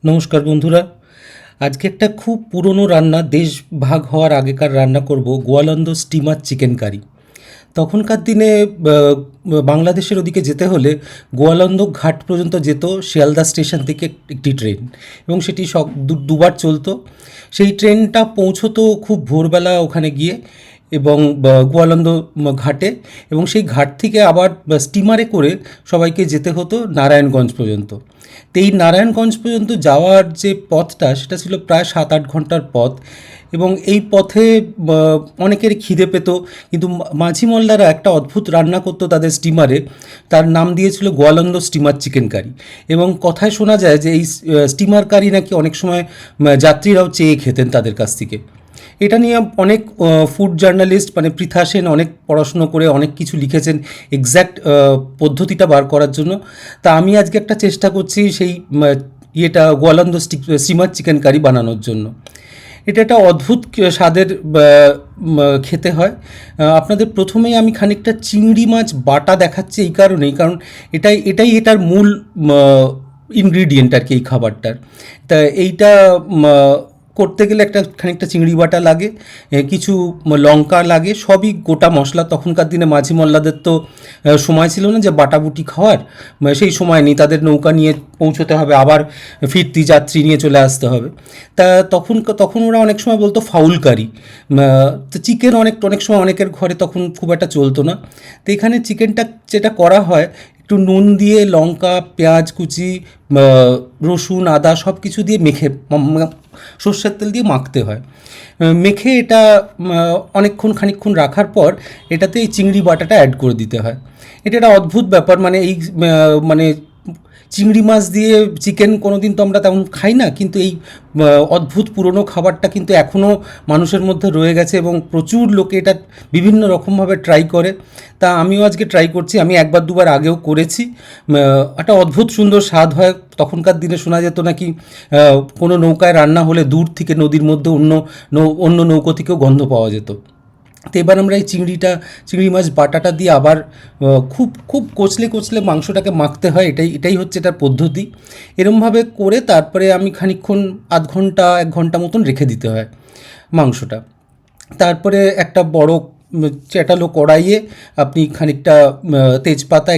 নমস্কার বন্ধুরা। আজকে একটা খুব পুরনো রান্না, দেশ ভাগ হওয়ার আগেকার রান্না করব, গোয়ালন্দ স্টিমার চিকেন কারি। তখনকার দিনে বাংলাদেশের ওদিকে যেতে হলে গোয়ালন্দ ঘাট পর্যন্ত যেত শিয়ালদা স্টেশন থেকে একটি ট্রেন, এবং সেটি দুবার চলতো। সেই ট্রেনটা পৌঁছতো খুব ভোরবেলা ওখানে গিয়ে, এবং গোয়ালন্দ ঘাটে, এবং সেই ঘাট থেকে আবার স্টিমারে করে সবাইকে যেতে হতো নারায়ণগঞ্জ পর্যন্ত। তো এই নারায়ণগঞ্জ পর্যন্ত যাওয়ার যে পথটা, সেটা ছিল প্রায় 7-8 ঘন্টার পথ। এবং এই পথে অনেকের খিদে পেত, কিন্তু মাঝি মোল্লারা একটা অদ্ভুত রান্না করতো তাদের স্টিমারে। তার নাম দিয়েছিল গোয়ালন্দ স্টিমার চিকেন কারি। এবং কথায় শোনা যায় যে এই স্টিমার কারি নাকি অনেক সময় যাত্রীরাও চেয়ে খেতেন তাদের কাছ থেকে। এটা নিয়ে অনেক ফুড জার্নালিস্ট, মানে পৃথা সেন, অনেক পড়াশুনো করে অনেক কিছু লিখেছেন এক্স্যাক্ট পদ্ধতিটা বার করার জন্য। তা আমি আজকে একটা চেষ্টা করছি সেই ইয়েটা গোয়ালন্দ স্টিমার চিকেন কারি বানানোর জন্য। এটা একটা অদ্ভুত স্বাদের খেতে হয়। আপনাদের প্রথমেই আমি খানিকটা চিংড়ি মাছ বাটা দেখাচ্ছি এই কারণেই, কারণ এটাই এটার মূল ইনগ্রিডিয়েন্ট আর কি এই খাবারটার। তা এইটা করতে গেলে খানিকটা চিংড়ি বাটা লাগে, কিছু লঙ্কা লাগে, সবই গোটা মশলা। তখনকার দিনে মাঝি মোল্লাদের তো সময় ছিল না যে বাটাবুটি খাওয়ার, সেই সময় নেই, তাদের নৌকা নিয়ে পৌঁছতে হবে, আবার ফিরতি যাত্রী নিয়ে চলে আসতে হবে। তা তখন ওরা অনেক সময় বলতো ফাউল কারি। তো চিকেন অনেক সময় অনেকের ঘরে তখন খুব একটা চলতো না। তো এখানে চিকেনটা যেটা করা হয়, একটু নুন দিয়ে, লঙ্কা, পেঁয়াজ কুচি, রসুন, আদা সব কিছু দিয়ে মেখে, সর্ষের তেল দিয়ে মাখতে হয়। মেখে এটা খানিকক্ষণ রাখার পর এটাতে এই চিংড়ি বাটাটা অ্যাড করে দিতে হয়। এটা একটা অদ্ভুত ব্যাপার, মানে মানে চিংড়ি মাছ দিয়ে চিকেন কোনো দিন তো আমরা তেমন খাই না, কিন্তু এই অদ্ভুত পুরনো খাবারটা কিন্তু এখনও মানুষের মধ্যে রয়ে গেছে, এবং প্রচুর লোকে এটা বিভিন্ন রকমভাবে ট্রাই করে। তা আমিও আজকে ট্রাই করছি। আমি একবার দুবার আগেও করেছি। একটা অদ্ভুত সুন্দর স্বাদ হয়। তখনকার দিনে শোনা যেত নাকি কোনো নৌকায় রান্না হলে দূর থেকে নদীর মধ্যে অন্য নৌকো থেকেও গন্ধ পাওয়া যেত। তো এবার আমরা এই চিংড়ি মাছ বাটাটা দিয়ে আবার খুব খুব কচলে মাংসটাকে মাখতে হয়। এটাই হচ্ছে এটার পদ্ধতি। এরমভাবে করে তারপরে আমি খানিকক্ষণ, 1 ঘন্টা মতন রেখে দিতে হয় মাংসটা। তারপরে একটা বড় চ্যাটালো কড়াইয়ে আপনি খানিকটা তেজপাতা,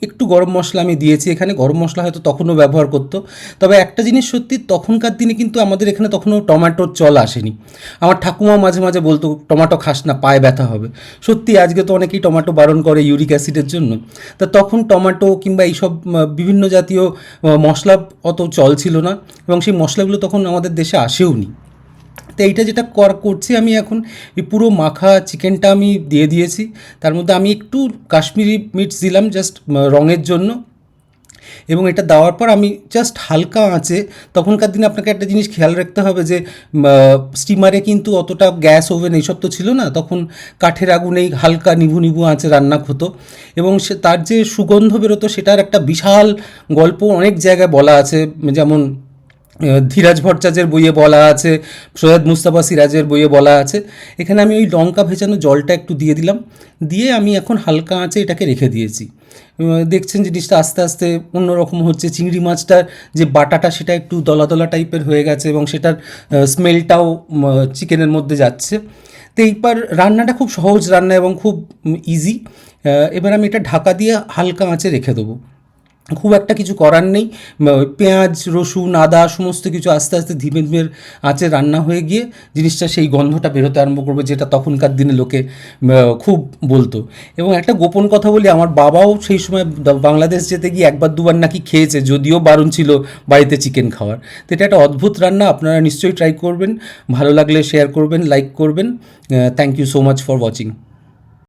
একটু গরম মশলা আমি দিয়েছি এখানে। গরম মশলা হয়তো তখনও ব্যবহার করতো। তবে একটা জিনিস সত্যি, তখনকার দিনে কিন্তু আমাদের এখানে তখনও টমেটোর চল আসেনি। আমার ঠাকুমা মাঝে মাঝে বলতো, টমেটো খাস না, পায়ে ব্যথা হবে। সত্যি আজকে তো অনেকেই টমেটো বারণ করে ইউরিক অ্যাসিডের জন্য। তা তখন টমেটো কিংবা এইসব বিভিন্ন জাতীয় মশলা অত চল ছিল না, এবং সেই মশলাগুলো তখন আমাদের দেশে আসেও নি। তো এইটা যেটা করছি আমি এখন, এই পুরো মাখা চিকেনটা আমি দিয়ে দিয়েছি। তার মধ্যে আমি একটু কাশ্মীরি মির্চ দিলাম জাস্ট রঙের জন্য। এবং এটা দেওয়ার পর আমি জাস্ট হালকা আঁচে, তখনকার দিনে আপনাকে একটা জিনিস খেয়াল রাখতে হবে যে স্টিমারে কিন্তু অতটা গ্যাস ওভেন এইসব তো ছিল না, তখন কাঠের আগুনেই হালকা নিভু আঁচে রান্না হতো। এবং তার যে সুগন্ধ বেরোতো, সেটার একটা বিশাল গল্প অনেক জায়গায় বলা আছে। যেমন ধীরাজ ভট্টাচার্যের বইয়ে বলা আছে, সৈয়দ মুস্তাফা সিরাজের বইয়ে বলা আছে। এখানে আমি ওই লঙ্কা ভেজানো জলটা একটু দিয়ে দিলাম, দিয়ে আমি এখন হালকা আঁচে এটাকে রেখে দিয়েছি। দেখছেন জিনিসটা আস্তে আস্তে অন্যরকম হচ্ছে। চিংড়ি মাছটার যে বাটাটা, সেটা একটু দলা দলা টাইপের হয়ে গেছে, এবং সেটার স্মেলটাও চিকেনের মধ্যে যাচ্ছে। তো এইবার রান্নাটা খুব সহজ রান্না এবং খুব ইজি। এবার আমি এটা ঢাকা দিয়ে হালকা আঁচে রেখে দেবো। খুব একটা কিছু করার নেই। পেঁয়াজ, রসুন, আদা সমস্ত কিছু আস্তে আস্তে ধীমে ধীমে আঁচে রান্না হয়ে গিয়ে জিনিসটা সেই গন্ধটা বেরোতে আরম্ভ করবে, যেটা তখনকার দিনে লোকে খুব বলতো। এবং একটা গোপন কথা বলি, আমার বাবাও সেই সময় বাংলাদেশ যেতে গিয়ে একবার দুবার নাকি খেয়েছে, যদিও বারণ ছিল বাড়িতে চিকেন খাওয়ার। তো এটা একটা অদ্ভুত রান্না, আপনারা নিশ্চয়ই ট্রাই করবেন। ভালো লাগলে শেয়ার করবেন, লাইক করবেন। Thank you so much for watching.